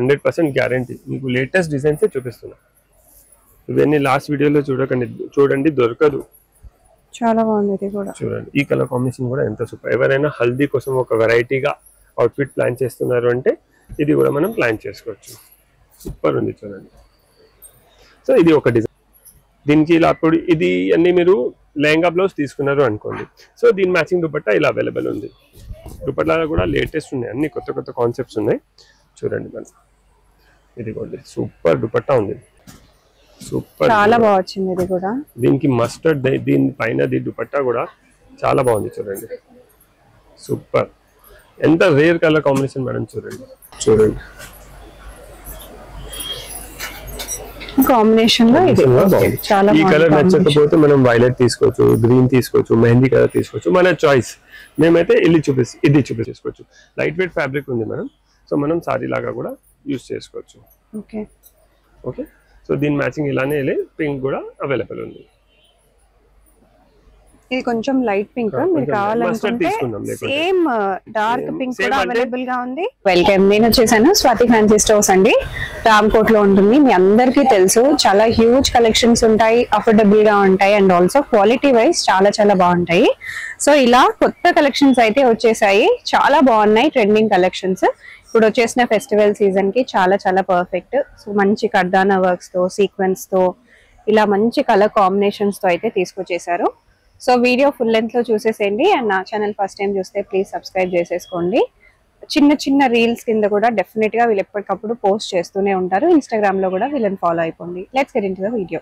100% guarantee. మీకు latest డిజైన్సే చూపిస్తున్నా. ఇవన్నీ లాస్ట్ వీడియోలో చూడండి దొరకదు. చాలా బాగుంది ఇది కూడా. చూడండి ఈ కలర్ కాంబినేషన్ కూడా ఎంత సూపర్. ఎవరైనా హల్దీ కోసం ఒక వెరైటీగా అవుట్ఫిట్ ప్లాన్ చేస్తున్నారు అంటే ఇది కూడా మనం ప్లాన్ చేసుకోవచ్చు. సూపర్ ఉంది చూడండి. సో ఇది ఒక డిజైన్. దీనికి ఇలా అప్పుడు ఇది అన్ని మీరు లెహంగా బ్లౌజ్ తీసుకున్నారు అనుకోండి. సో దీని మ్యాచింగ్ దుపట్టా ఇలా అవైలబుల్ ఉంది. దుపట్టాలో కూడా లేటెస్ట్ ఉన్నాయి, అన్ని కొత్త కొత్త కాన్సెప్ట్స్ ఉన్నాయి. చూడండి మనం ఇది కూడా సూపర్ దుపట్టా ఉంది. సూపర్, చాలా బాగా వచ్చింది ఇది కూడా. దీనికి మస్టర్డ్ దీని పైన దుపట్టా కూడా చాలా బాగుంది చూడండి. సూపర్. ఎంత రేర్ కలర్ కాంబినేషన్ మేడం. చూడండి కాంబినేషన్ లో ఇది చాలా ఈ కలర్ నచ్చకపోతే మనం వైలెట్ తీసుకోవచ్చు, గ్రీన్ తీసుకోవచ్చు, మెహందీ కలర్ తీసుకోవచ్చు, మన చాయిస్. మేమైతే ఇది చూపించుకోవచ్చు. లైట్ వెయిట్ ఫ్యాబ్రిక్ ఉంది మేడం. సో మనం సారీ లాగా కూడా యూజ్ చేసుకోవచ్చు. ఓకే. సో దీని మ్యాచింగ్ ఇలానే పింక్ కూడా అవైలబుల్ ఉంది. ఇది కొంచెం లైట్ పింక్, మీరు కావాలనుకుంటే సేమ్ డార్క్ పింక్ కూడా అవైలబుల్ గా ఉంది. వెల్కమ్. నేను వచ్చేసాను స్వాతి ఫ్యాన్సీ స్టోర్స్ అండి, రామ్కోట్ లో ఉంటుంది. మీ అందరికీ తెలుసు చాలా హ్యూజ్ కలెక్షన్స్ ఉంటాయి, అఫోర్డబుల్ గా ఉంటాయి, అండ్ ఆల్సో క్వాలిటీ వైజ్ చాలా చాలా బాగుంటాయి. సో ఇలా కొత్త కలెక్షన్స్ అయితే వచ్చేసాయి, చాలా బాగున్నాయి ట్రెండింగ్ కలెక్షన్స్. ఇప్పుడు వచ్చేసిన ఫెస్టివల్ సీజన్ కి చాలా చాలా పర్ఫెక్ట్. సో మంచి కర్దానా వర్క్స్ తో, సీక్వెన్స్ తో, ఇలా మంచి కలర్ కాంబినేషన్స్ తో అయితే తీసుకొచ్చేసారు. సో వీడియో ఫుల్ లెంత్ లో చూసేసేయండి. అండ్ నా ఛానల్ ఫస్ట్ టైం చూస్తే ప్లీజ్ సబ్స్క్రైబ్ చేసేసుకోండి. చిన్న చిన్న రీల్స్ కింద కూడా డెఫినెట్ గా వీళ్ళు ఎప్పటికప్పుడు పోస్ట్ చేస్తూనే ఉంటారు. ఇన్స్టాగ్రామ్ లో కూడా వీళ్ళని ఫాలో అయిపోండి. Let's get into the video.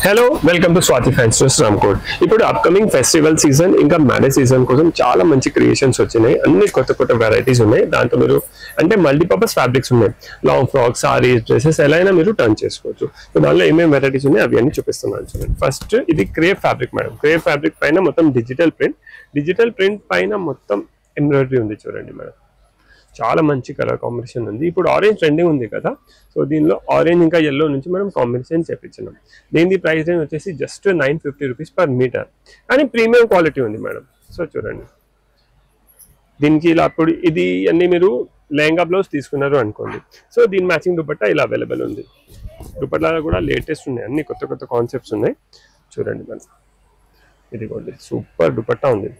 Hello, welcome to Swathi fancy stores Ramkot. ఇప్పుడు అప్కమింగ్ ఫెస్టివల్ సీజన్ ఇంకా మ్యారేజ్ సీజన్ కోసం చాలా మంచి క్రియేషన్స్ వచ్చినాయి. అన్ని కొత్త కొత్త వెరైటీస్ ఉన్నాయి. దాంట్లో మీరు అంటే మల్టీపర్పస్ ఫ్యాబ్రిక్స్ ఉన్నాయి. లాంగ్ ఫ్రాక్స్, సారీస్, డ్రెస్సెస్ ఎలా అయినా మీరు టర్న్ చేసుకోవచ్చు. సో దానిలో ఏమేమి వెరైటీస్ ఉన్నాయి అవి అన్ని చూపిస్తున్నాను చూడండి. ఫస్ట్ ఇది crepe fabric madam. Crepe fabric పైన మొత్తం డిజిటల్ ప్రింట్ పైన మొత్తం ఎంబ్రాయిడరీ ఉంది చూడండి మేడం. చాలా మంచి కలర్ కాంబినేషన్ ఉంది. ఇప్పుడు ఆరెంజ్ ట్రెండింగ్ ఉంది కదా, సో దీనిలో ఆరెంజ్ ఇంకా ఎల్లో నుంచి మనం కాంబినేషన్ చేపించినాం. దీని ప్రైస్ రేంజ్ వచ్చేసి జస్ట్ 950 రూపీస్ పర్ మీటర్. కానీ ప్రీమియం క్వాలిటీ ఉంది మేడం. సో చూడండి దీనికి ఇలా అప్పుడు ఇది అన్ని మీరు లెహంగా బ్లౌజ్ తీసుకున్నారు అనుకోండి. సో దీని మ్యాచింగ్ దుపట్టా ఇలా అవైలబుల్ ఉంది. దుపట్టాలో కూడా లేటెస్ట్ ఉన్నాయి, అన్ని కొత్త కొత్త కాన్సెప్ట్స్ ఉన్నాయి. చూడండి మేడం ఇది కూడా సూపర్ దుపట్టా ఉంది.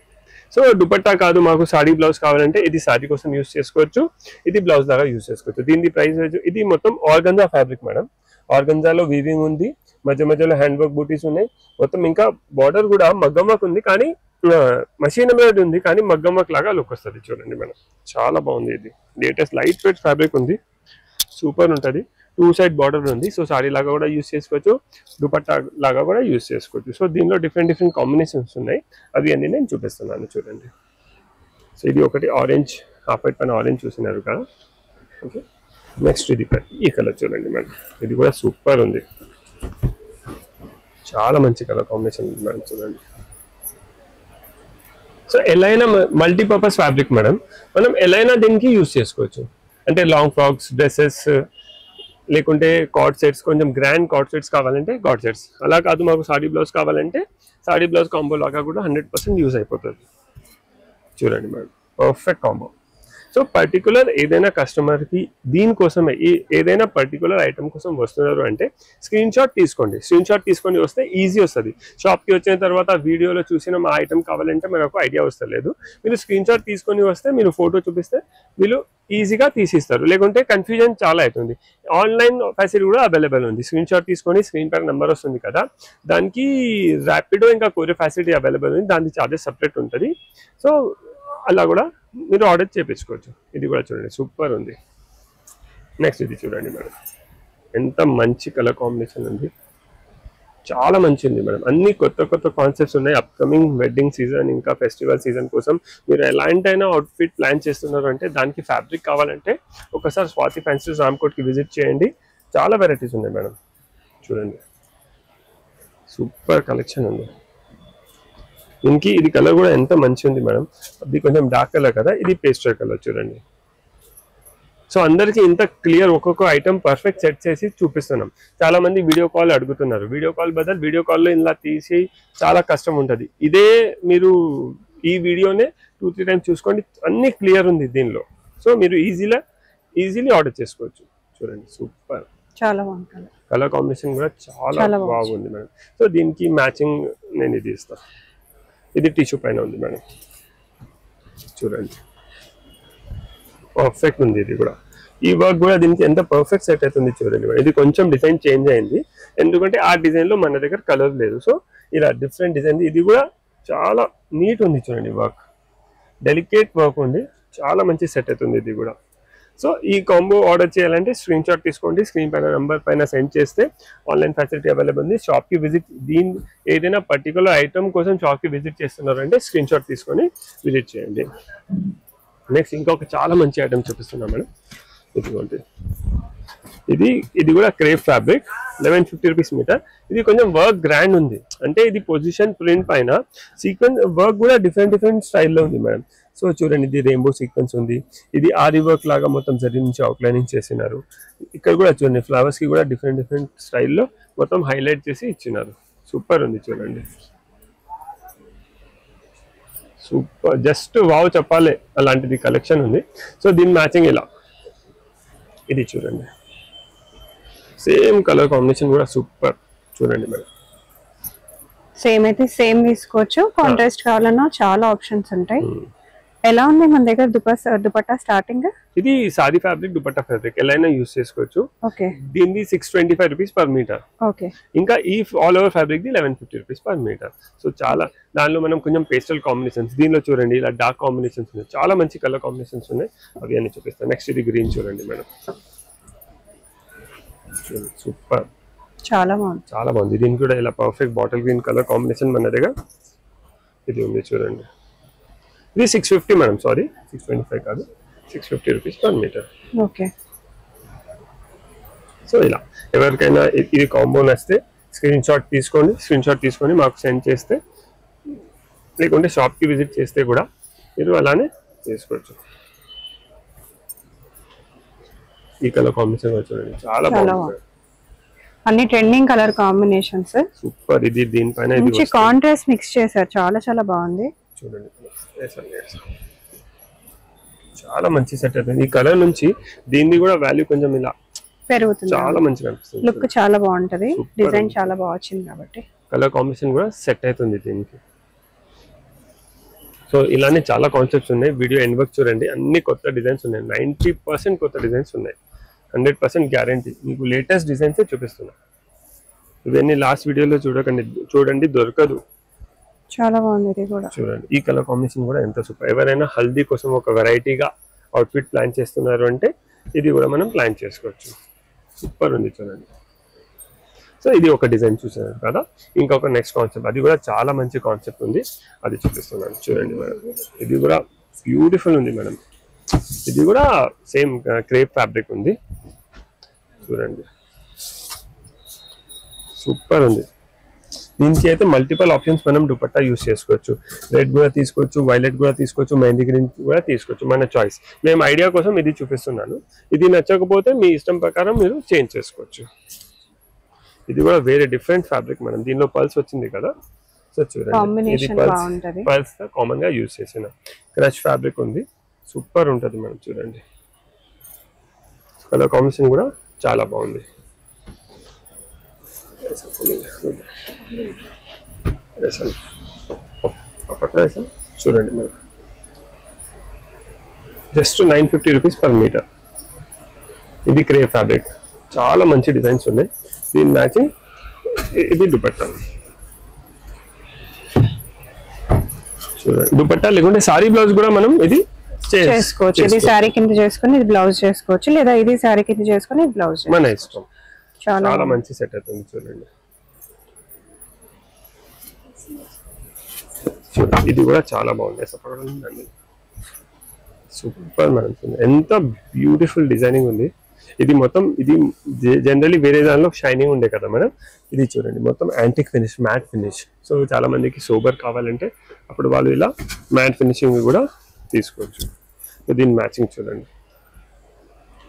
సో దుపట్టా కాదు, మాకు సాడీ బ్లౌజ్ కావాలంటే ఇది సాడీ కోసం యూజ్ చేసుకోవచ్చు, ఇది బ్లౌజ్ లాగా యూజ్ చేసుకోవచ్చు. దీని ప్రైస్ ఇది మొత్తం ఆర్గంజా ఫ్యాబ్రిక్ మేడం. ఆర్గంజాలో వీవింగ్ ఉంది, మధ్యలో హ్యాండ్ వర్క్ బూటీస్ ఉన్నాయి మొత్తం. ఇంకా బార్డర్ కూడా మగ్గం వర్క్ ఉంది, కానీ మషీన్ ఎంబ్రాయిడరీ ఉంది, కానీ మగ్గం వర్క్ లాగా లుక్ వస్తుంది చూడండి మేడం. చాలా బాగుంది. ఇది లేటెస్ట్ లైట్ వెయిట్ ఫ్యాబ్రిక్ ఉంది, సూపర్ ఉంటుంది. 2 సైడ్ బార్డర్ ఉంది. సో సారీ లాగా కూడా యూజ్ చేసుకోవచ్చు, దుపట్టా లాగా కూడా యూజ్ చేసుకోవచ్చు. సో దీనిలో డిఫరెంట్ కాంబినేషన్స్ ఉన్నాయి, అవి అన్ని నేను చూపిస్తున్నాను చూడండి. సో ఇది ఒకటి ఆరెంజ్, హాఫ్ వైట్ పైన ఆరెంజ్ చూసినారు కదా. ఓకే, నెక్స్ట్ ఇది ఈ కలర్ చూడండి మేడం. ఇది కూడా సూపర్ ఉంది, చాలా మంచి కలర్ కాంబినేషన్ ఉంది మేడం చూడండి. సో ఎలా అయినా మల్టీపర్పస్ ఫ్యాబ్రిక్ మేడం, మనం ఎలా అయినా దీనికి యూజ్ చేసుకోవచ్చు. అంటే లాంగ్ ఫ్రాక్స్, డ్రెస్సెస్, లేకుంటే కార్డ్ సెట్స్, కొంచెం గ్రాండ్ కార్డ్ సెట్స్ కావాలంటే కార్డ్ సెట్స్. అలా కాదు మాకు సాడీ బ్లౌజ్ కావాలంటే సాడీ బ్లౌజ్ కాంబో లాగా కూడా 100% యూజ్ అయిపోతుంది. చూడండి madam, perfect combo. So particular ఏదైనా కస్టమర్కి దీనికోసమే ఏదైనా పర్టికులర్ ఐటమ్ కోసం వస్తున్నారు అంటే స్క్రీన్ షాట్ తీసుకొని వస్తే ఈజీ వస్తుంది. షాప్కి వచ్చిన తర్వాత వీడియోలో చూసిన మా ఐటమ్ కావాలంటే మనకు ఐడియా వస్తలేదు. మీరు స్క్రీన్ షాట్ తీసుకొని వస్తే మీరు ఫోటో చూపిస్తే వీళ్ళు ఈజీగా తీసిస్తారు, లేకుంటే కన్ఫ్యూజన్ చాలా అవుతుంది. ఆన్లైన్ ఫెసిలిటీ కూడా అవైలబుల్ ఉంది. స్క్రీన్ షాట్ తీసుకొని స్క్రీన్ పైన నెంబర్ వస్తుంది కదా, దానికి ర్యాపిడో ఇంకా కొరియర్ ఫెసిలిటీ అవైలబుల్ ఉంది. దానికి చార్జెస్ సపరేట్ ఉంటుంది. సో అలా కూడా మీరు ఆర్డర్ చేయించుకోవచ్చు. ఇది కూడా చూడండి సూపర్ ఉంది. నెక్స్ట్ ఇది చూడండి మేడం, ఎంత మంచి కలర్ కాంబినేషన్ ఉంది, చాలా మంచి ఉంది మేడం. అన్ని కొత్త కొత్త కాన్సెప్ట్స్ ఉన్నాయి. అప్కమింగ్ వెడ్డింగ్ సీజన్ ఇంకా ఫెస్టివల్ సీజన్ కోసం మీరు ఎలాంటైనా అవుట్ఫిట్ ప్లాన్ చేస్తున్నారు అంటే దానికి ఫ్యాబ్రిక్ కావాలంటే ఒకసారి స్వాతి ఫ్యాన్సీ స్టోర్స్ రామ్కోట్కి విజిట్ చేయండి. చాలా వెరైటీస్ ఉన్నాయి మేడం. చూడండి సూపర్ కలెక్షన్ ఉంది. దీనికి ఇది కలర్ కూడా ఎంత మంచి ఉంది మేడం. అది కొంచెం డార్క్ కలర్ కదా, ఇది పేస్టల్ కలర్ చూడండి. సో అందరికీ ఇంత క్లియర్ ఒక్కొక్క ఐటమ్ పర్ఫెక్ట్ సెట్ చేసి చూపిస్తున్నాం. చాలా మంది వీడియో కాల్ అడుగుతున్నారు. వీడియో కాల్ బదులు వీడియో కాల్లో ఇలా తీసి చాలా కష్టం ఉంటుంది. ఇదే మీరు ఈ వీడియోనే 2-3 టైమ్స్ చూసుకోండి, అన్ని క్లియర్ ఉంది దీనిలో. సో మీరు ఈజీలీ ఆర్డర్ చేసుకోవచ్చు. చూడండి సూపర్, చాలా బాగుంది. కలర్ కాంబినేషన్ కూడా చాలా బాగుంది మేడం. సో దీనికి మ్యాచింగ్ నేను ఇది ఇస్తాను. ఇది టిష్యూ పైన ఉంది మేడం, చూడండి పర్ఫెక్ట్ ఉంది. ఇది కూడా ఈ వర్క్ కూడా దీనికి ఎంత పర్ఫెక్ట్ సెట్ అవుతుంది చూడండి మేడం. ఇది కొంచెం డిజైన్ చేంజ్ అయింది ఎందుకంటే ఆ డిజైన్ లో మన దగ్గర కలర్ లేదు. సో ఇలా డిఫరెంట్ డిజైన్, ఇది కూడా చాలా నీట్ ఉంది చూడండి. వర్క్ డెలికేట్ వర్క్ ఉంది, చాలా మంచి సెట్ అవుతుంది ఇది కూడా. సో ఈ కాంబో ఆర్డర్ చేయాలంటే స్క్రీన్ షాట్ తీసుకోండి, స్క్రీన్ పైన నెంబర్ పైన సెండ్ చేస్తే ఆన్లైన్ ఫెసిలిటీ అవైలబుల్ ఉంది. షాప్కి విజిట్, ఏదైనా పర్టికులర్ ఐటమ్ కోసం షాప్కి విజిట్ చేస్తున్నారంటే స్క్రీన్ షాట్ తీసుకొని విజిట్ చేయండి. నెక్స్ట్ ఇంకొక చాలా మంచి ఐటమ్ చూపిస్తున్నాం మేడం. ఇదిగోండి, ఇది కూడా క్రేప్ ఫ్యాబ్రిక్, 1150 రూపీస్ మీటర్. ఇది కొంచెం వర్క్ గ్రాండ్ ఉంది, అంటే ఇది పొజిషన్ ప్రింట్ పైన సీక్వెన్స్ వర్క్ కూడా డిఫరెంట్ స్టైల్లో ఉంది మేడం. సో చూడండి, ఇది రెయిన్బో సీక్వెన్స్ ఉంది, ఇది ఆరి వర్క్ లాగా మొత్తం జరీ నుంచి అవుట్లైనింగ్ చేసినారు. ఇక్కడ కూడా చూడండి ఫ్లవర్స్ కి కూడా డిఫరెంట్ స్టైల్లో మొత్తం హైలైట్ చేసి ఇచ్చినారు. సూపర్ ఉంది చూడండి, సూపర్, జస్ట్ వావ్ చెప్పాలి అలాంటిది కలెక్షన్ ఉంది. సో దీని మ్యాచింగ్ ఇలా, ఇది చూడండి సేమ్ కలర్ కాంబినేషన్ కూడా సూపర్ చూడండి మేడం. సేమ్ అయితే సేమ్ తీసుకోవచ్చు, కాంట్రాస్ట్ కావాలన్నా చాలా ఆప్షన్స్ ఉంటాయి. ఎలా ఉంది మన దగ్గర దుపట్టా స్టార్టింగ్? ఇది సారీ ఫ్యాబ్రిక్, దుపట్టా ఫ్యాబ్రిక్ ఎలా అయినా యూస్ చేసుకోవచ్చు. ఓకే, దీన్ని 625 రూపీస్ పర్ మీటర్. ఓకే, ఇంకా ఈ ఆల్ ఓవర్ ఫ్యాబ్రిక్ ది 1150 రూపీస్ పర్ మీటర్. సో చాలా దానిలో మనం కొంచెం పేస్టల్ కాంబినేషన్స్, దీనిలో చూడండి ఇలా డార్క్ కాంబినేషన్స్ ఉన్నాయి, చాలా మంచి కలర్ కాంబినేషన్స్ ఉన్నాయి, అవి అన్ని చూపిస్తాను. నెక్స్ట్ ఇది గ్రీన్ చూడండి మేడం, సూపర్, చాలా బాగుంది. దీనికి కూడా ఇలా perfect bottle green colour combination మన దగ్గర ఇది ఉంది చూడండి. ఇది 650 మేడం, సారీ 625 కాదు, 650 rupees per metre. Okay, so ఇలా ఎవరికైనా ఇది కాంబో నచ్చితే స్క్రీన్ షాట్ తీసుకొని మాకు సెండ్ చేస్తే, లేకుంటే షాప్కి విజిట్ చేస్తే కూడా మీరు అలానే చేసుకోవచ్చు. ఈ కలర్ కాంబినేషన్ చూడండి చాలా బాగుంది, అన్ని ట్రెండింగ్ కలర్ కాంబినేషన్స్ సూపర్. ఇది దీనిపైన మంచి కాంట్రాస్ట్ మిక్స్ చేశారు, చాలా బాగుంది చూడండి. చాలా మంచి సెట్ అవుతుంది. ఈ కలర్ నుంచి దీన్ని కూడా వాల్యూ కొంచెం ఇలా పెరుగుతుంది, చాలా మంచిగా అనిపిస్తుంది. లుక్ చాలా బాగుంటది, డిజైన్ చాలా బాగా వచ్చింది కాబట్టి కలర్ కాంబినేషన్ కూడా సెట్ అవుతుంది దీనికి. సో ఇలానే చాలా కాన్సెప్ట్స్ ఉన్నాయి. వీడియో ఎండ్ వరకు చూడండి, అన్ని కొత్త డిజైన్స్ ఉన్నాయి, 90% కొత్త డిజైన్స్ ఉన్నాయి, 100% గ్యారంటీ. మీకు లేటెస్ట్ డిజైన్స్ చూపిస్తున్నా, ఇవన్నీ లాస్ట్ వీడియోలో చూడండి దొరకదు. చాలా బాగుంది ఇది కూడా చూడండి. ఈ కలర్ కాంబినేషన్ కూడా ఎంత సూపర్. ఎవరైనా హల్దీ కోసం ఒక వెరైటీగా అవుట్ఫిట్ ప్లాన్ చేస్తున్నారు అంటే ఇది కూడా మనం ప్లాన్ చేసుకోవచ్చు. సూపర్ ఉంది చూడండి. సో ఇది ఒక డిజైన్ చూసారు కదా, ఇంకొక నెక్స్ట్ కాన్సెప్ట్, అది కూడా చాలా మంచి కాన్సెప్ట్ ఉంది, అది చూపిస్తున్నాను చూడండి మేడం. ఇది కూడా బ్యూటిఫుల్ ఉంది మేడం. ఇది కూడా సేమ్ క్రేప్ ఫ్యాబ్రిక్ ఉంది చూడండి, సూపర్ ఉంది. దీనికి అయితే మల్టిపల్ ఆప్షన్స్ మనం దుపట్టా యూస్ చేసుకోవచ్చు. రెడ్ కూడా తీసుకోవచ్చు, వైలెట్ కూడా తీసుకోవచ్చు, మెహందీ గ్రీన్ కూడా తీసుకోవచ్చు, మన చాయిస్. మేము ఐడియా కోసం ఇది చూపిస్తున్నాను, ఇది నచ్చకపోతే మీ ఇష్టం ప్రకారం మీరు చేంజ్ చేసుకోవచ్చు. ఇది కూడా వేరే డిఫరెంట్ ఫ్యాబ్రిక్ మనం, దీనిలో పల్స్ వచ్చింది కదా. సో చూడండి, ఇది పల్స్ కామన్ గా యూజ్ చేసిన క్రష్ ఫ్యాబ్రిక్ ఉంది, సూపర్ ఉంటుంది మనం చూడండి. కలర్ కాంబినేషన్ కూడా చాలా బాగుంది. చూడండి madam, just 950 rupees per metre. ఇది క్రేప్ ఫ్యాబ్రిక్, చాలా మంచి డిజైన్స్ ఉన్నాయి. దీని మ్యాచింగ్ ఇది దుపట్టా చూడండి. దుపట్టా లేకుంటే సారీ బ్లౌజ్ కూడా మనం ఇది చేసుకోవచ్చు. ఇది సారీ కింద చేసుకుని ఇది బ్లౌజ్ చేసుకోవచ్చు, లేదా ఇది సారీ కింద చేసుకుని ఇది బ్లౌజ్, మన ఇష్టం. చాలా మంచి సెట్ అవుతుంది చూడండి. ఇది కూడా చాలా బాగుంది, సూపర్ మేడం. ఎంత బ్యూటిఫుల్ డిజైనింగ్ ఉంది. ఇది మొత్తం ఇది జనరల్లీ వేరే దానిలో షైనింగ్ ఉండే కదా మేడం, ఇది చూడండి మొత్తం antique finish, matte finish. So చాలా మందికి సోబర్ కావాలంటే అప్పుడు వాళ్ళు ఇలా మ్యాట్ ఫినిషింగ్ కూడా తీసుకోవచ్చు. దీని మ్యాచింగ్ చూడండి,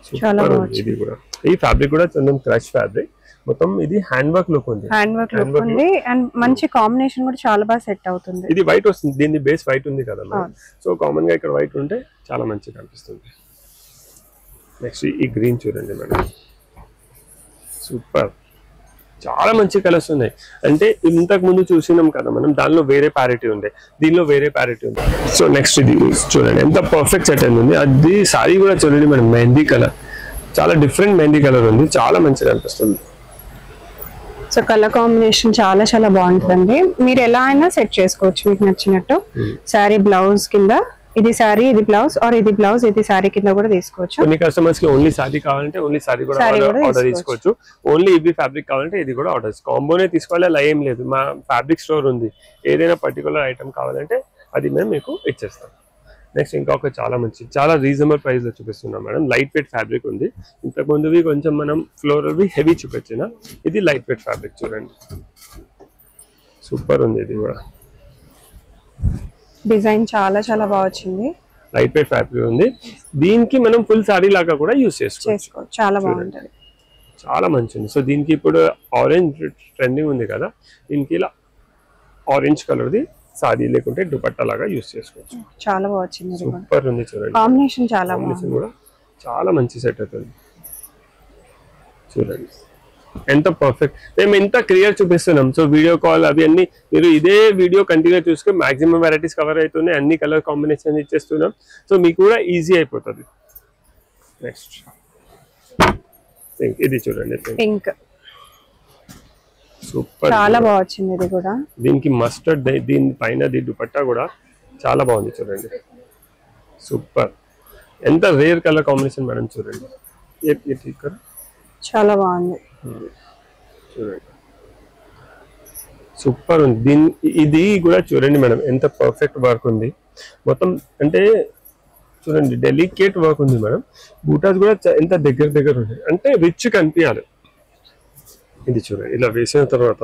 సూపర్ ఉంది. ఇది కూడా ఈ ఫ్యాబ్రిక్ కూడా కొంచెం క్రష్ ఫ్యాబ్రిక్, మొత్తం ఇది హ్యాండ్ వర్క్ లుక్ ఉంది, అండ్ మంచి కాంబినేషన్ కూడా చాలా బాగా సెట్ అవుతుంది. ఇది వైట్ వస్తుంది, దీని బేస్ వైట్ ఉంది కదా మేడం. సో కామన్ గా ఇక్కడ వైట్ ఉంటే చాలా మంచిగా అనిపిస్తుంది. నెక్స్ట్ ఈ గ్రీన్ చూడండి మేడం, సూపర్, చాలా మంచి కలర్స్ ఉన్నాయి. అంటే ఇంతకు ముందు చూసినాం కదా మనం, దానిలో వేరే ప్యారిటీ ఉంది, దీనిలో వేరే ప్యారిటీ ఉంది. సో నెక్స్ట్ ఇది చూడండి ఎంత పర్ఫెక్ట్ సెట్ అయింది. అది సారీ కూడా చూడండి మనం, మెహందీ కలర్, చాలా డిఫరెంట్ మెహందీ కలర్ ఉంది, చాలా మంచిగా అనిపిస్తుంది. సో కలర్ కాంబినేషన్ చాలా చాలా బాగుంటుందండి. మీరు ఎలా అయినా సెట్ చేసుకోవచ్చు మీకు నచ్చినట్టు. సారీ బ్లౌజ్ కింద ఇది సారీ, ఇది బ్లౌజ్, ఆర్ ఇది బ్లౌజ్, ఇది సారీ కింద కూడా తీసుకోవచ్చు. కొన్ని కస్టమర్స్ కి ఓన్లీ సారీ కావాలంటే ఓన్లీ సారీ కూడా ఆర్డర్ తీసుకోవచ్చు. ఓన్లీ ఇవి ఫ్యాబ్రిక్ కావాలంటే ఇది కూడా ఆర్డర్, కాంబోనే తీసుకోవాలి అలా ఏం లేదు. మా ఫ్యాబ్రిక్ స్టోర్ ఉంది, ఏదైనా పర్టికులర్ ఐటమ్ కావాలంటే అది మేము మీకు ఇచ్చేస్తాం. నెక్స్ట్ ఇంకొక చాలా మంచి, చాలా రీజనబుల్ ప్రైస్ లో చూపిస్తున్నాం మేడం. లైట్ వెయిట్ ఫ్యాబ్రిక్ ఉంది. ఇంతకు ముందువి కొంచెం మనం ఫ్లోరల్ హెవీ చూపించిన, ఇది లైట్ వెయిట్ ఫ్యాబ్రిక్ చూడండి, సూపర్ ఉంది. ఇది కూడా డిజైన్ చాలా చాలా బాగా వచ్చింది, లైట్ వెయిట్ ఫ్యాబ్రిక్ ఉంది. దీనికి మనం ఫుల్ సారీ లాగా కూడా యూస్ చేసుకోవచ్చు, చాలా బాగుంటది, చాలా మంచిది. సో దీనికి ఇప్పుడు ఆరెంజ్ ట్రెండింగ్ ఉంది కదా, దీనికి ఇలా ఆరెంజ్ కలర్ ది సారీ లేకుంటే దుపట్టా లాగా యూస్ చేసుకోవచ్చు, చాలా బాగా వచ్చింది. సూపర్ ఉంది చూడండి, కాంబినేషన్ చాలా కాంబినేషన్ కూడా చాలా మంచి సెట్ అవుతుంది. చూడండి ఎంత పర్ఫెక్ట్, మేము ఎంత క్లియర్ చూపిస్తున్నాం. సో వీడియో కాల్ అవి అన్ని మీరు ఇదే వీడియో కంటిన్యూ చూసుకొని మాక్సిమం వెరైటీస్ కవర్ అవుతున్నాయి, అన్ని కలర్ కాంబినేషన్ ఇచ్చేస్తున్నాం. సో మీకు కూడా ఈజీ అయిపోతుంది. నెక్స్ట్ ఇది చూడండి, పింక్, సూపర్, చాలా బాగా వచ్చింది. ఇది కూడా దీనికి మస్టర్డ్, దీని పైన దుపట్టా కూడా చాలా బాగుంది చూడండి, సూపర్. ఎంత రేర్ కలర్ కాంబినేషన్ మేడం చూడండి, చాలా బాగుంది చూడండి, సూపర్ ఉంది. దీని ఇది కూడా చూడండి మేడం ఎంత పర్ఫెక్ట్ వర్క్ ఉంది మొత్తం. అంటే చూడండి డెలికేట్ వర్క్ ఉంది మేడం. బూటాస్ కూడా ఎంత దగ్గర దగ్గర ఉంది, అంటే రిచ్ కనిపించాలి. ఇది చూడండి ఇలా వేసిన తర్వాత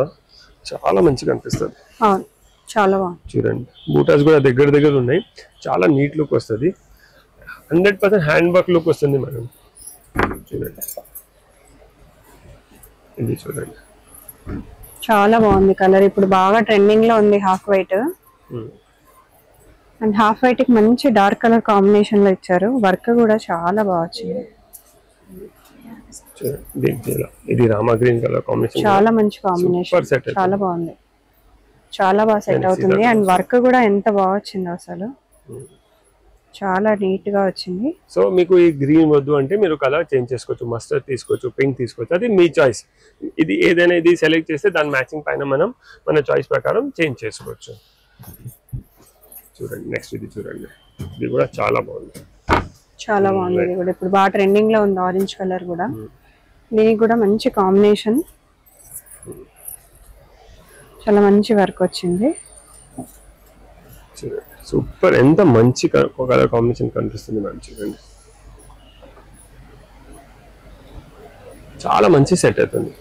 చాలా మంచిగా అనిపిస్తుంది, చాలా బాగుంది. చూడండి బూటాస్ కూడా దగ్గర దగ్గర ఉన్నాయి, చాలా నీట్ లుక్ వస్తుంది, 100% హ్యాండ్ వర్క్ లుక్ వస్తుంది మేడం. చూడండి ఇది చూడండి, చాలా బాగుంది కలర్. ఇప్పుడు బాగా ట్రెండింగ్ లో ఉంది half white, and half white కి మంచి డార్క్ కలర్ కాంబినేషన్ లో ఇచ్చారు. వర్క్ కూడా చాలా బాగా వచ్చింది. ఇది రామా గ్రీన్ కలర్ కాంబినేషన్, చాలా మంచి కాంబినేషన్, చాలా బాగుంది, చాలా బాగా సెట్ అవుతుంది. అండ్ వర్క్ కూడా ఎంత బాగా వచ్చిందో అసలు, చాలా నీట్ గా వచ్చింది. సో మీకు ఈ గ్రీన్ వద్దు అంటే మీరు కలర్ చేంజ్ చేసుకోవచ్చు, మస్టర్డ్ తీసుకోవచ్చు, పింక్ తీసుకోవచ్చు, అది మీ చాయిస్. ఇది ఏదైనా ఇది సెలెక్ట్ చేస్తే దాని మ్యాచింగ్ పైన మనం మన చాయిస్ ప్రకారం చేంజ్ చేసుకోవచ్చు. చూడండి నెక్స్ట్ ఇది చూడండి, ఇది కూడా చాలా బాగుంది, చాలా బాగుంది. ఇది కూడా ఇప్పుడు బాగా ట్రెండింగ్ లో ఉంది, ఆరెంజ్ కలర్ కూడా. దీనికి కూడా మంచి కాంబినేషన్, చాలా మంచి వర్క్ వచ్చింది. సూపర్, ఎంత మంచి కలర్ కాంబినేషన్ కనిపిస్తుంది మేడం. చూడండి చాలా మంచి సెట్ అవుతుంది.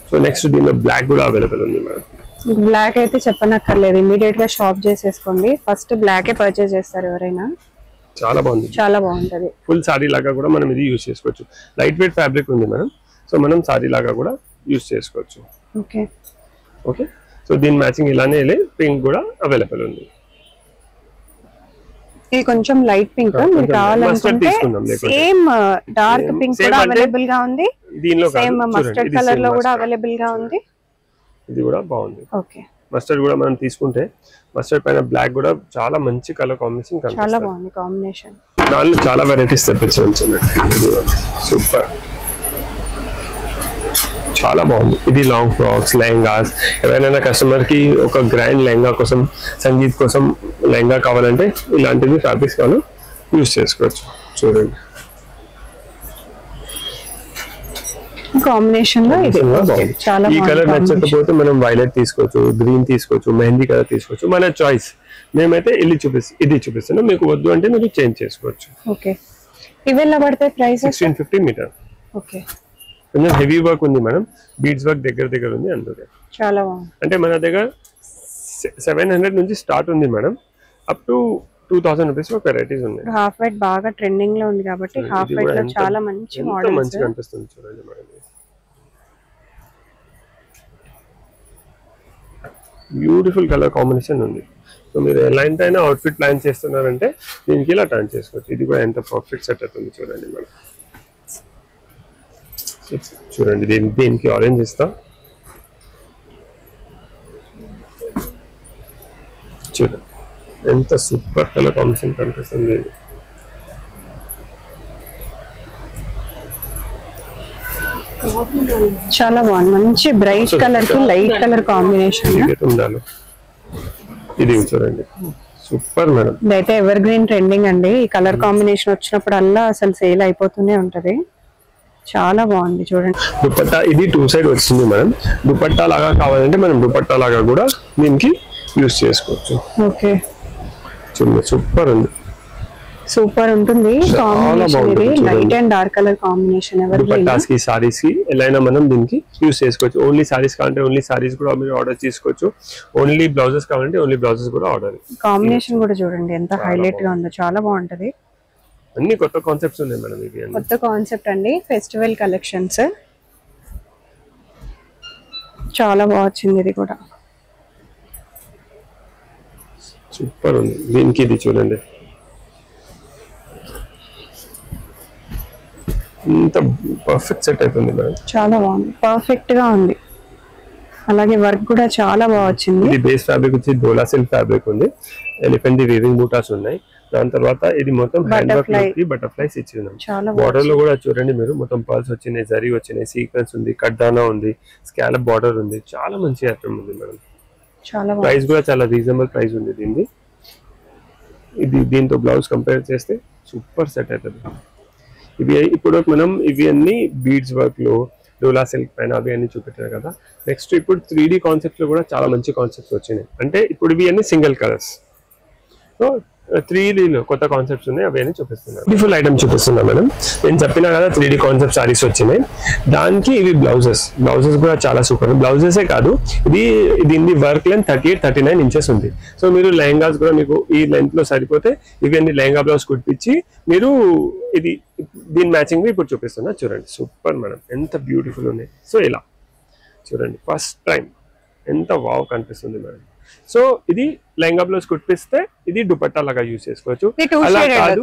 సో నెక్స్ట్ దీనిలో బ్లాక్ కూడా అవైలబుల్ ఉంది మేడం. బ్లాక్ అయితే చెప్పనక్కర్లేదు, ఇమీడియట్ గా షాప్ చేసేసుకోండి. ఫస్ట్ బ్లాకే పర్చేస్ చేస్తారు ఎవరైనా. చాలా బాగుంది, చాలా బాగుంటది. ఫుల్ సారీ లాగా కూడా మనం ఇది యూజ్ చేసుకోవచ్చు. లైట్ వెయిట్ ఫ్యాబ్రిక్ ఉంది మేడం, సో మనం సారీ లాగా కూడా యూజ్ చేసుకోవచ్చు. ఓకే ఓకే, సో దీని మ్యాచింగ్ ఇలానే పింక్ కూడా అవైలబుల్ ఉంది. ఇది కొంచెం లైట్ పింక్, మీరు కావాలనుకుంటే సేమ్ డార్క్ పింక్ కూడా అవైలబుల్ గా ఉంది, సేమ్ మస్టర్డ్ కలర్ లో కూడా అవైలబుల్ గా ఉంది. ఇది కూడా బాగుంది. ఓకే, మస్టర్డ్ కూడా మనం తీసుకుంటే మస్టర్డ్ పైన బ్లాక్ కూడా చాలా మంచి కలర్ కాంబినేషన్ కనిపిస్తుంది, చాలా బాగుంది కాంబినేషన్. దానిలో చాలా వెరైటీస్ తెప్పించవచ్చు. సూపర్, చాలా బాగుంది. ఇది లాంగ్ ఫ్రాక్స్, లెహంగాస్, ఎవరైనా కస్టమర్ కి ఒక గ్రాండ్ లెహంగా కోసం, సంగీత్ కోసం లెహంగా కావాలంటే ఇలాంటివి ఫ్యాబ్రిక్స్ కావాలి యూజ్ చేసుకోవచ్చు. చూడండి కాంబినేషన్ లో ఇది చాలా ఈ కలర్ నచ్చకపోతే మనం వైలెట్ తీసుకోవచ్చు, గ్రీన్ తీసుకోవచ్చు, మెహందీ కలర్ తీసుకోవచ్చు, మన చాయిస్. మేమైతే ఇది చూపిస్తున్నాం, మీకు వద్దు అంటే మీరు చేంజ్ చేసుకోవచ్చు. ఓకే, ఇవి ఎలా పడతాయి ప్రైస్? 1650 మీటర్. ఓకే, కొంచెం హెవీ వర్క్ ఉంది మేడం, బీడ్స్ వర్క్ దగ్గర ఉంది, అందుకే చాలా బాగుంది. అంటే మన దగ్గర 700 నుంచి స్టార్ట్ ఉంది madam, up to 2000 rupees varieties ఉన్నాయి. హాఫ్ వైట్ బాగా ట్రెండింగ్ లో ఉంది కాబట్టి హాఫ్ వైట్ లో చాలా మంచి మోడల్స్, మంచిగా అనిపిస్తుంది. చూడండి మేడం, బ్యూటిఫుల్ కలర్ కాంబినేషన్ ఉంది. సో మీరు ఎలాంటి అవుట్ఫిట్ ప్లాన్ చేస్తున్నారంటే దీనికి ఇలా టర్న్ చేసుకోవచ్చు. ఇది కూడా ఎంత పర్ఫెక్ట్ సెట్ అవుతుంది చూడండి మేడం. చూడండి దీనికి ఆరెంజ్ ఇస్తా. చూడండి ఎంత సూపర్ కలర్ కాంబినేషన్ కనిపిస్తుంది. చాలా బాగుంది. మంచి బ్రైట్ కలర్ కి లైట్ కలర్ కాంబినేషన్ ఉండాలి. ఇది చూడండి సూపర్ మేడం. ఇదైతే ఎవర్ గ్రీన్ ట్రెండింగ్ అండి. ఈ కలర్ కాంబినేషన్ వచ్చినప్పుడల్లా అసలు సేల్ అయిపోతూనే ఉంటది. చాలా బాగుంది చూడండి. దుపట్టా ఇది 2 సైడ్ వచ్చింది మేడం. దుపట్టా లాగా కావాలంటే మనం దుపట్టా లాగా కూడా దీనికి యూస్ చేసుకోవచ్చు. ఓకే చూడండి సూపర్ ఉంది. సూపర్ ఉంటుంది కాంబినేషన్. ఇది light and dark colour combination. Dupattas కి సారీస్ కి ఎలా అయినా మనం దీనికి యూస్ చేసుకోవచ్చు. ఓన్లీ సారీస్ కావాలంటే ఓన్లీ సారీస్ కూడా మీరు ఆర్డర్ చేసుకోవచ్చు. ఓన్లీ బ్లౌజెస్ కావాలంటే ఓన్లీ బ్లౌజెస్ కూడా ఆర్డర్. కాంబినేషన్ కూడా చూడండి ఎంత హైలైట్ గా ఉందో. చాలా బాగుంటది. అన్ని కొత్త కాన్సెప్ట్స్ ఉన్నాయి మేడం. ఇవి కొత్త కాన్సెప్ట్ అండి. ఫెస్టివల్ కలెక్షన్స్ చాలా బాగా వచ్చింది. ఇది కూడా సూపర్ ఉంది. దీనికి ఇది చూడండి ఇంత పర్ఫెక్ట్ సెట్ అవుతుంది మేడం. చాలా బాగుంది. పర్ఫెక్ట్ గా ఉంది. అలాగే వర్క్ కూడా చాలా బాగా వచ్చింది. ఇది బేస్ ఫ్యాబ్రిక్ వచ్చి డోలా సిల్క్ ఫ్యాబ్రిక్ ఉంది. ఎలిఫెంట్ వీవింగ్ బూటాస్ ఉన్నాయి. దాని తర్వాత ఇది మొత్తం హ్యాండ్ వర్క్ కి బటర్ఫ్లైస్ ఇచ్చినాం. బార్డర్ లో కూడా చూడండి మీరు మొత్తం పర్ల్స్ వచ్చినాయి, జరీ వచ్చినాయి, సీక్వెన్స్ ఉంది, కడ్డానా ఉంది, స్కాలప్ బార్డర్ ఉంది. చాలా మంచి ఐటమ్ ఉంది మేడం. చాలా ప్రైస్ కూడా చాలా రీజనబుల్ ప్రైస్ ఉంది దీన్ని. ఇది దీంతో బ్లౌజ్ కంపేర్ చేస్తే సూపర్ సెట్ అవుతుంది. ఇవి ఇప్పుడు మనం ఇవి అన్ని బీడ్స్ వర్క్ లో డోలా సిల్క్ పైన అవి అన్ని చూపెట్టారు కదా. నెక్స్ట్ ఇప్పుడు 3D కాన్సెప్ట్స్ లో కూడా చాలా మంచి కాన్సెప్ట్స్ వచ్చినాయి. అంటే ఇప్పుడు ఇవి అన్ని సింగిల్ కలర్స్. సో 3D లో కొత్త కాన్సెప్ట్స్ ఉన్నాయి. అవి అన్ని చూపిస్తున్నాను. బ్యూటిఫుల్ ఐటమ్ చూపిస్తున్నా మేడం. నేను చెప్పినా కదా 3D కాన్సెప్ట్ సారీస్ వచ్చినాయి. దానికి ఇవి బ్లౌజెస్ కూడా చాలా సూపర్. బ్లౌజెసే కాదు, దీని వర్క్ లెంత్ 38-39 ఇంచెస్ ఉంది. సో మీరు లెహంగాస్ కూడా మీకు ఈ లెంత్ లో సరిపోతే ఇవన్నీ లెహంగా బ్లౌజ్ కుట్టించి మీరు ఇది దీని మ్యాచింగ్ ఇప్పుడు చూపిస్తున్నా. చూడండి సూపర్ మేడం. ఎంత బ్యూటిఫుల్ ఉన్నాయి. సో ఇలా చూడండి ఫస్ట్ టైం ఎంత వావ్ కనిపిస్తుంది మేడం. సో ఇది లెహంగా బ్లౌజ్ కుట్టిస్తే ఇది దుపట్టా లాగా యూజ్ చేసుకోవచ్చు. అలా కాదు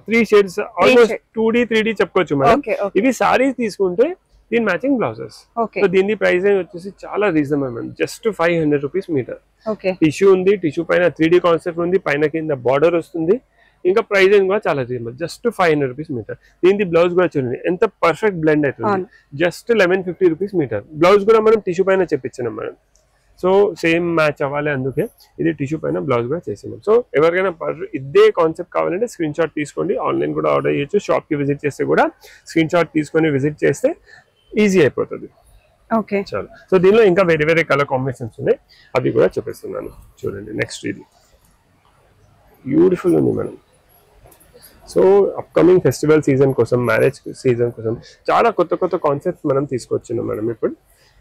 3 షేడ్స్ ఆల్మోస్ట్ 2D 3D చెప్పుకోవచ్చు మేడం. ఇవి సారీస్ తీసుకుంటే దీని మ్యాచింగ్ బ్లౌజెస్. సో దీని ప్రైస్ వచ్చేసి చాలా reasonable madam. Just 500 rupees metre. Tissue ఉంది, టిష్యూ పైన 3D కాన్సెప్ట్ ఉంది, పైన కింద బార్డర్ వస్తుంది. ఇంకా ప్రైస్ కూడా చాలా రీజనబుల్. Just 500 rupees metre. దీని బ్లౌజ్ కూడా చూడండి ఎంత పర్ఫెక్ట్ బ్లెండ్ అవుతుంది. Just 1150 rupees metre. బ్లౌజ్ కూడా మనం టిష్యూ పైన చెప్పించినాం మేడం. సో సేమ్ మ్యాచ్ అవ్వాలి, అందుకే ఇది టిష్యూ పైన బ్లౌజ్ కూడా చేసినాం. సో ఎవరికైనా ఇదే కాన్సెప్ట్ కావాలంటే స్క్రీన్ షాట్ తీసుకోండి. ఆన్లైన్ కూడా ఆర్డర్ చేయొచ్చు. షాప్ కి విజిట్ చేస్తే కూడా స్క్రీన్ షాట్ తీసుకొని విజిట్ చేస్తే ఈజీ అయిపోతుంది. ఓకే చాలు. సో దీనిలో ఇంకా వేరే వేరే కలర్ కాంబినేషన్స్ ఉన్నాయి, అవి కూడా చూపిస్తున్నాను. చూడండి నెక్స్ట్ ఇది బ్యూటిఫుల్ ఉంది madam. So upcoming festival season కోసం, మ్యారేజ్ సీజన్ కోసం చాలా కొత్త కొత్త కాన్సెప్ట్స్ మనం తీసుకొచ్చినాం మేడం ఇప్పుడు.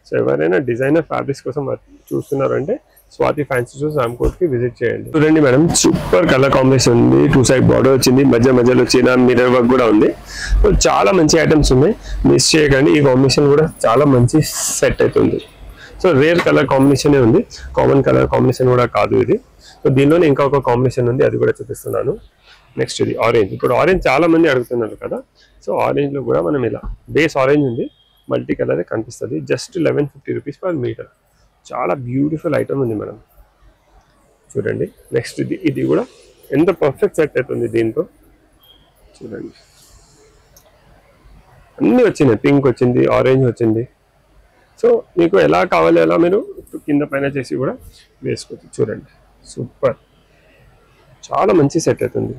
సో ఎవరైనా డిజైనర్ ఫ్యాబ్రిక్స్ కోసం చూస్తున్నారంటే స్వాతి ఫ్యాన్సీ స్టోర్స్ రామ్కోట్ కి విజిట్ చేయండి. చూడండి మేడం సూపర్ కలర్ కాంబినేషన్ ఉంది. 2 సైడ్ బార్డర్ వచ్చింది, మధ్యలో చిన్న మిర్రర్ వర్క్ కూడా ఉంది. సో చాలా మంచి ఐటమ్స్ ఉన్నాయి, మిస్ చేయకండి. ఈ కాంబినేషన్ కూడా చాలా మంచి సెట్ అవుతుంది. సో రేర్ కలర్ కాంబినేషన్ ఉంది, కామన్ కలర్ కాంబినేషన్ కూడా కాదు ఇది. సో దీనిలోనే ఇంకా ఒక కాంబినేషన్ ఉంది, అది కూడా చూపిస్తున్నాను. నెక్స్ట్ ఇది ఆరెంజ్. ఇప్పుడు ఆరెంజ్ చాలా మంది అడుగుతున్నారు కదా. సో ఆరెంజ్ లో కూడా మనం ఇలా బేస్ ఆరెంజ్ ఉంది, మల్టీ కలర్ కనిపిస్తుంది. Just 1150 rupees per metre. చాలా బ్యూటిఫుల్ ఐటమ్ ఉంది మేడం. చూడండి నెక్స్ట్ ఇది కూడా ఎంత పర్ఫెక్ట్ సెట్ అవుతుంది దీంతో. చూడండి అన్ని వచ్చినాయి, పింక్ వచ్చింది, ఆరెంజ్ వచ్చింది. సో మీకు ఎలా కావాలి అలా మీరు కింద పైన చేసి కూడా వేసుకోవచ్చు. చూడండి సూపర్, చాలా మంచి సెట్ అవుతుంది.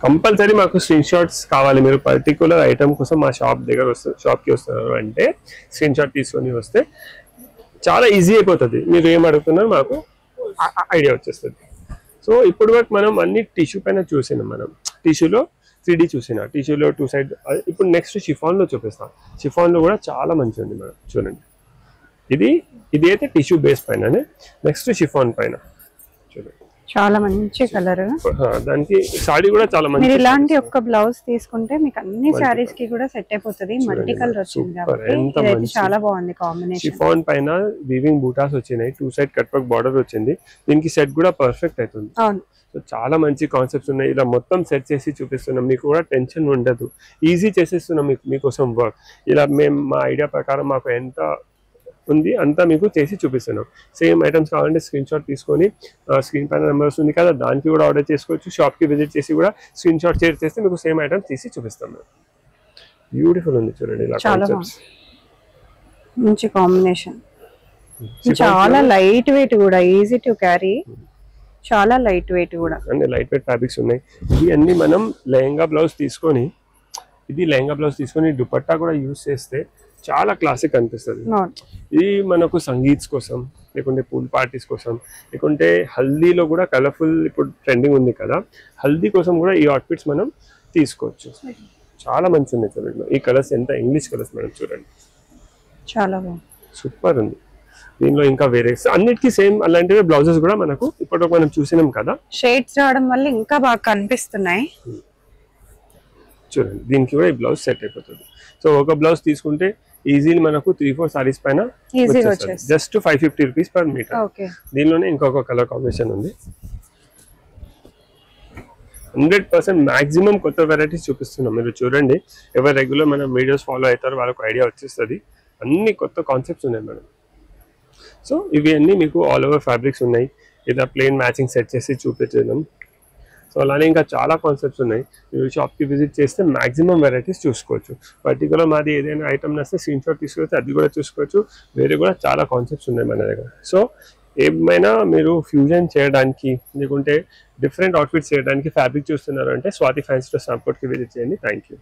కంపల్సరీ మాకు స్క్రీన్ షాట్స్ కావాలి. మీరు పర్టికులర్ ఐటమ్ కోసం మా షాప్కి వస్తున్నారు అంటే స్క్రీన్ షాట్ తీసుకొని వస్తే చాలా ఈజీ అయిపోతుంది. మీరు ఏం అడుగుతున్నారు మాకు ఐడియా వచ్చేస్తుంది. సో ఇప్పుడు వరకు మనం అన్ని టిష్యూ పైన చూసినాం. మనం టిష్యూలో 3D చూసిన, టిష్యూలో 2 సైడ్. ఇప్పుడు నెక్స్ట్ షిఫాన్లో చూపిస్తాం. షిఫాన్లో కూడా చాలా మంచి ఉంది మేడం. చూడండి ఇది అయితే టిష్యూ బేస్ పైననే. నెక్స్ట్ షిఫాన్ పైన చూడండి చాలా మంచి కలర్. దానికి సాడీ కూడా చాలా మంచి. మీరు ఇలాంటి ఒక్క బ్లౌజ్ తీసుకుంటే మీకు అన్ని సారీస్ కి కూడా సెట్ అయిపోతుంది. మల్టీ కలర్ వచ్చింది కాబట్టి చాలా బాగుంది కాంబినేషన్. షిఫాన్ పైన వీవింగ్ బూటాస్ వచ్చినాయి, 2 సైడ్ కట్ వర్క్ బార్డర్ వచ్చింది. దీనికి సెట్ కూడా పర్ఫెక్ట్ అవుతుంది. అవును, సో చాలా మంచి కాన్సెప్ట్స్ ఉన్నాయి. ఇలా మొత్తం సెట్ చేసి చూపిస్తున్నాం, మీకు కూడా టెన్షన్ ఉండదు, ఈజీ చేసేస్తున్నాం మీకోసం వర్క్. ఇలా మేము మా ఐడియా ప్రకారం మాకు ఎంత ఉంది అంతా మీకు చేసి చూపిస్తున్నాం. సేమ్ ఐటమ్స్ కావాలంటే స్క్రీన్ షాట్ తీసుకొని స్క్రీన్ పైన నెంబర్ వస్తుంది కదా, దానికి కూడా ఆర్డర్ చేసుకోవచ్చు. షాప్కి విజిట్ చేసి కూడా స్క్రీన్ షాట్ షేర్ చేస్తే మీకు సేమ్ ఐటమ్స్ తీసి చూపిస్తాం. బ్యూటిఫుల్ ఉంది చూడండి, ఇలా కాన్సెప్ట్స్ మంచి కాంబినేషన్. చాలా లైట్ వెయిట్ కూడా, ఈజీ టు క్యారీ, చాలా లైట్ వెయిట్ కూడా, అన్ని లైట్ వెయిట్ ఫ్యాబ్రిక్స్ ఉన్నాయి. ఇది అన్ని మనం లెహంగా బ్లౌజ్ తీసుకొని దుపట్టా కూడా యూజ్ చేస్తే చాలా క్లాసిక్ అనిపిస్తుంది. ఇది మనకు సంగీత్స్ కోసం, లేకుంటే పూల్ పార్టీస్ కోసం, లేకుంటే హల్దీలో కూడా కలర్ఫుల్ ఇప్పుడు ట్రెండింగ్ ఉంది కదా, హల్దీ కోసం కూడా ఈ అవుట్ఫిట్స్ మనం తీసుకోవచ్చు. చాలా మంచి ఉంది చూడండి. ఈ కలర్స్ ఎంత ఇంగ్లీష్ కలర్స్ మేడం, చూడండి చాలా బాగుంది, సూపర్ ఉంది. దీనిలో ఇంకా వేరే అన్నిటికీ సేమ్ అలాంటివి బ్లౌజెస్ కూడా మనకు ఇప్పటివరకు మనం చూసినాం కదా, షేడ్స్ రావడం వల్ల ఇంకా బాగా కనిపిస్తున్నాయి. చూడండి దీనికి కూడా ఈ బ్లౌజ్ సెట్ అయిపోతుంది. సో ఒక బ్లౌజ్ తీసుకుంటే ఈజీలీ మనకు 3-4 సారీస్ పైన జస్ట్ 550 రూపీస్ పర్ మీటర్. దీనిలోనే ఇంకొక కలర్ కాంబినేషన్ ఉంది. 100% మాక్సిమం కొత్త వెరైటీస్ చూపిస్తున్నాం. మీరు చూడండి, ఎవరు రెగ్యులర్ మన వీడియోస్ ఫాలో అవుతారో వాళ్ళకు ఐడియా వచ్చేస్తుంది. అన్ని కొత్త కాన్సెప్ట్స్ ఉన్నాయి మేడం. సో ఇవి అన్నీ మీకు ఆల్ ఓవర్ ఫ్యాబ్రిక్స్ ఉన్నాయి. ఇలా ప్లెయిన్ మ్యాచింగ్ సెట్ చేసి చూపించడం. సో అలానే ఇంకా చాలా కాన్సెప్ట్స్ ఉన్నాయి. మీరు షాప్కి విజిట్ చేస్తే మాక్సిమం వెరైటీస్ చూసుకోవచ్చు. పర్టికులర్ మాది ఏదైనా ఐటమ్ నస్తే స్క్రీన్ షాట్ తీసుకొస్తే అది కూడా చూసుకోవచ్చు. వేరే కూడా చాలా కాన్సెప్ట్స్ ఉన్నాయి మన దగ్గర. సో ఏమైనా మీరు ఫ్యూజన్ చేయడానికి, లేకుంటే డిఫరెంట్ అవుట్ఫిట్స్ చేయడానికి ఫ్యాబ్రిక్ చూస్తున్నారు అంటే స్వాతి ఫ్యాన్సీ స్టోర్స్ రాంకోట్కి విజిట్ చేయండి. Thank you.